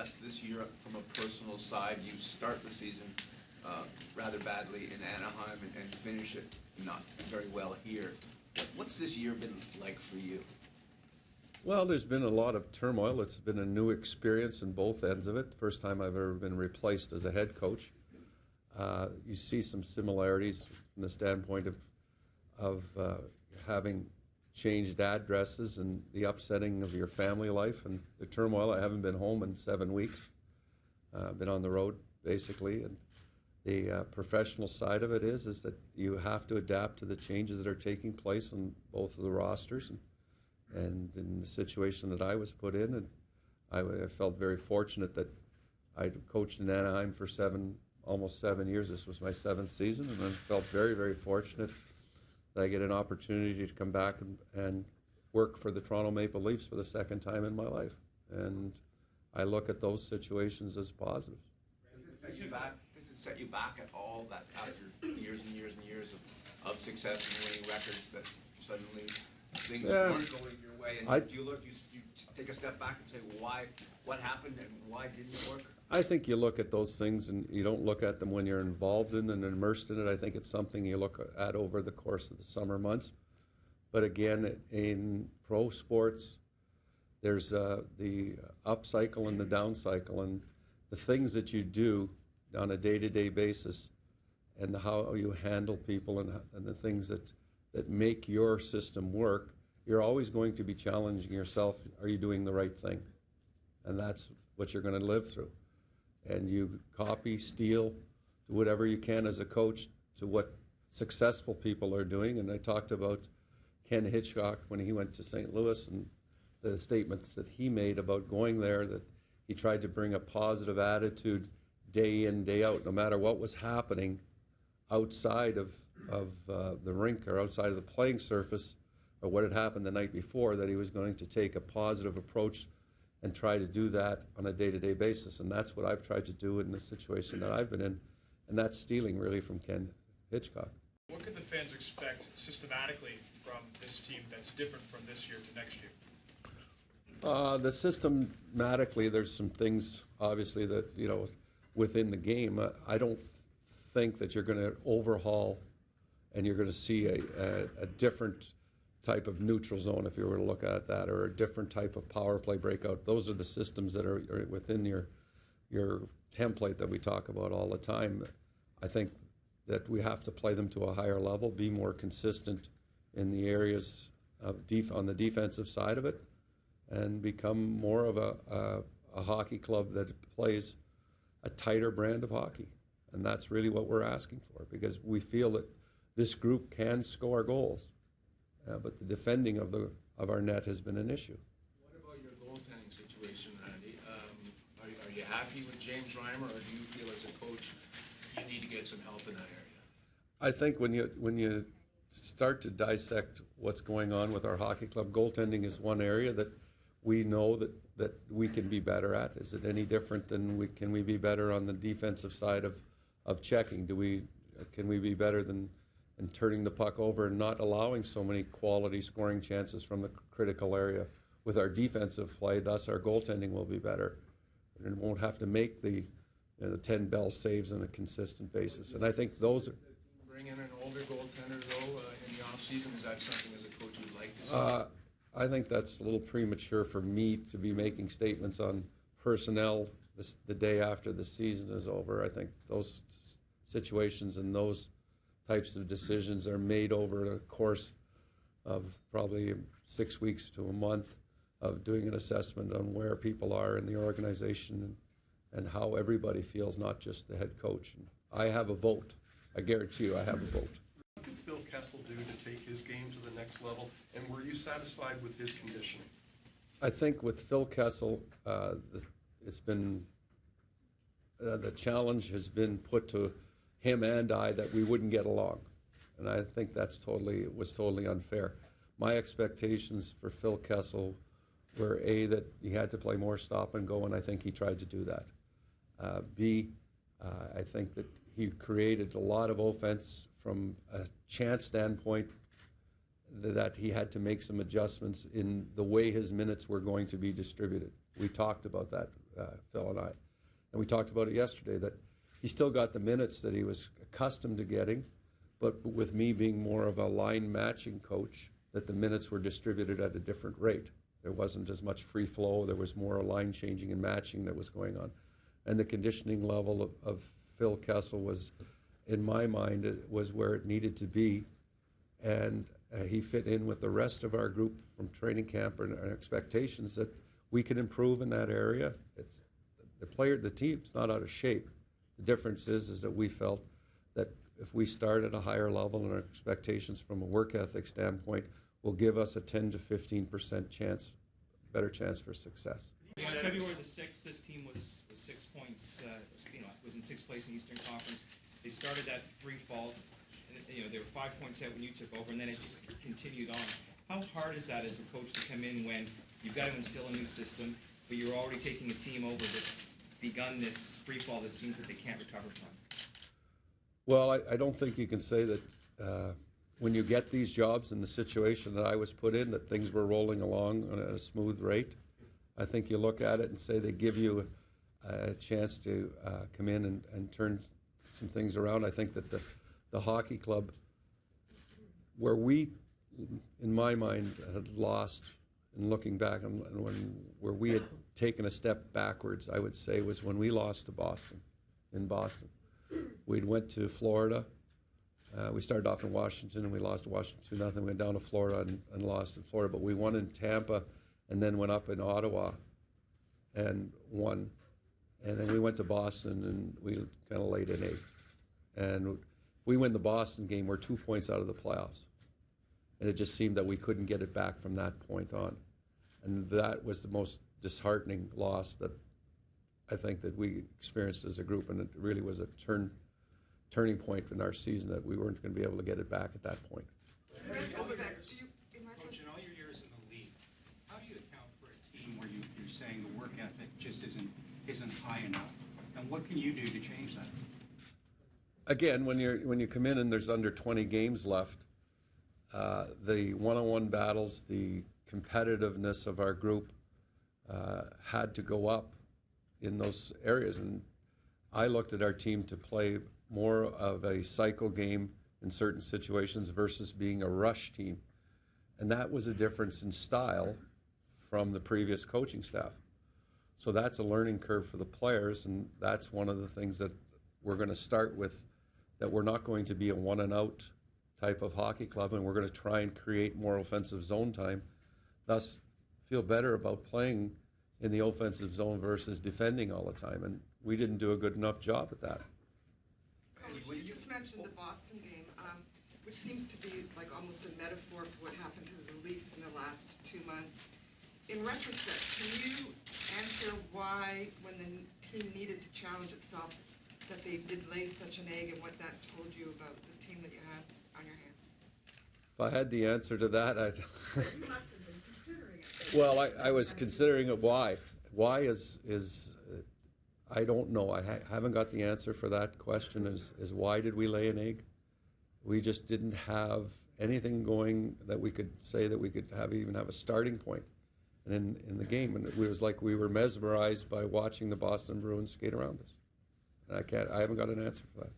rest of this year from a personal side? You start the season rather badly in Anaheim and finish it not very well here. What's this year been like for you? Well, there's been a lot of turmoil. It's been a new experience in both ends of it. First time I've ever been replaced as a head coach. You see some similarities from the standpoint of having changed addresses and the upsetting of your family life and the turmoil. I haven't been home in 7 weeks. Been on the road, basically. And the professional side of it is that you have to adapt to the changes that are taking place on both of the rosters. And in the situation that I was put in, and I felt very fortunate that I coached in Anaheim for almost 7 years. This was my 7th season, and I felt very, very fortunate that I get an opportunity to come back and work for the Toronto Maple Leafs for the second time in my life. And I look at those situations as positive. Does it set you back at all that after years and years and years of success and winning records that suddenly things weren't going your way, and you take a step back and say, why, what happened and why didn't it work? I think you look at those things and you don't look at them when you're involved in and immersed in it. I think it's something you look at over the course of the summer months. But again, in pro sports, there's the up cycle and the down cycle, and the things that you do on a day-to-day basis and how you handle people and the things that make your system work, you're always going to be challenging yourself. Are you doing the right thing? And that's what you're going to live through. And you copy, steal, do whatever you can as a coach to what successful people are doing. And I talked about Ken Hitchcock when he went to St. Louis and the statements that he made about going there, that he tried to bring a positive attitude day in, day out, no matter what was happening outside of the rink or outside of the playing surface or what had happened the night before, that he was going to take a positive approach and try to do that on a day-to-day basis. And that's what I've tried to do in the situation that I've been in, and that's stealing really from Ken Hitchcock. What could the fans expect systematically from this team that's different from this year to next year? The systematically, there's some things, obviously, that, within the game. I don't think that you're going to overhaul and you're going to see a different type of neutral zone, if you were to look at that, or a different type of power play breakout. Those are the systems that are within your template that we talk about all the time. I think that we have to play them to a higher level, be more consistent in the areas of on the defensive side of it, and become more of a hockey club that plays a tighter brand of hockey. And that's really what we're asking for, because we feel that this group can score goals. But the defending of our net has been an issue. What about your goaltending situation, Randy? Are you happy with James Reimer, or do you feel as a coach you need to get some help in that area? I think when you start to dissect what's going on with our hockey club, goaltending is one area that we know that we can be better at. Is it any different than can we be better on the defensive side of checking? Can we be better than in turning the puck over and not allowing so many quality scoring chances from the critical area with our defensive play? Thus, our goaltending will be better, and won't have to make the 10 bell saves on a consistent basis. And I think those are. Bring in an older goaltender though in the off season. Is that something as a coach you'd like to see? I think that's a little premature for me to be making statements on personnel the day after the season is over. I think those situations and those types of decisions are made over the course of probably 6 weeks to a month of doing an assessment on where people are in the organization and how everybody feels, not just the head coach. And I have a vote. I guarantee you I have a vote. What did Phil Kessel do to take his game to the next level, and were you satisfied with his conditioning? I think with Phil Kessel, it's been the challenge has been put to him and I that we wouldn't get along, and I think it was totally unfair. My expectations for Phil Kessel were that he had to play more stop and go, and I think he tried to do that. I think that he created a lot of offense from a chance standpoint that he had to make some adjustments in the way his minutes were going to be distributed. We talked about that, Phil and I. And we talked about it yesterday, that he still got the minutes that he was accustomed to getting, but with me being more of a line matching coach, that the minutes were distributed at a different rate. There wasn't as much free flow. There was more line changing and matching that was going on. And the conditioning level of Phil Kessel was, in my mind, it was where it needed to be. And he fit in with the rest of our group from training camp and our expectations that we could improve in that area. It's the team's not out of shape. The difference is that we felt that if we start at a higher level and our expectations from a work ethic standpoint will give us a 10 to 15% chance, better chance for success. On February the 6th, this team was 6 points, was in 6th place in Eastern Conference. They started that free fall. They were 5 points out when you took over, and then it just continued on. How hard is that as a coach to come in when you've got to instill a new system, but you're already taking a team over that's begun this free fall that seems that they can't recover from? Well, I don't think you can say that when you get these jobs in the situation that I was put in, that things were rolling along on a smooth rate. I think you look at it and say they give you a chance to come in and turn some things around. I think that the hockey club, where we, in my mind, had lost, and looking back, and where we had taken a step backwards, I would say, was when we lost to Boston, in Boston. We went to Florida. We started off in Washington, and we lost to Washington 2-0. We went down to Florida and lost in Florida. But we won in Tampa, and then went up in Ottawa and won. And then we went to Boston, and we kind of laid an egg. And if we win the Boston game, we're 2 points out of the playoffs. And it just seemed that we couldn't get it back from that point on. And that was the most disheartening loss that I think that we experienced as a group, and it really was a turning point in our season that we weren't going to be able to get it back at that point. Coach, in all your years in the league, how do you account for a team where you're saying the work ethic just isn't high enough? And what can you do to change that? Again, when you come in and there's under 20 games left, the one-on-one battles, the competitiveness of our group had to go up in those areas. And I looked at our team to play more of a cycle game in certain situations versus being a rush team. And that was a difference in style from the previous coaching staff. So that's a learning curve for the players, and that's one of the things that we're going to start with, that we're not going to be a one-and-out type of hockey club, and we're going to try and create more offensive zone time, thus feel better about playing in the offensive zone versus defending all the time. And we didn't do a good enough job at that. Coach, you just mentioned the Boston game, which seems to be like almost a metaphor for what happened to the Leafs in the last 2 months. In retrospect, can you answer why, when the team needed to challenge itself, that they did lay such an egg, and what that told you about the team that you had on your hands? If I had the answer to that, I'd... You must have been considering it. Well, I was considering it. Why? Why is I don't know. I haven't got the answer for that question. Is why did we lay an egg? We just didn't have anything going that we could say that we could even have a starting point. And in the game, and it was like we were mesmerized by watching the Boston Bruins skate around us. And I haven't got an answer for that.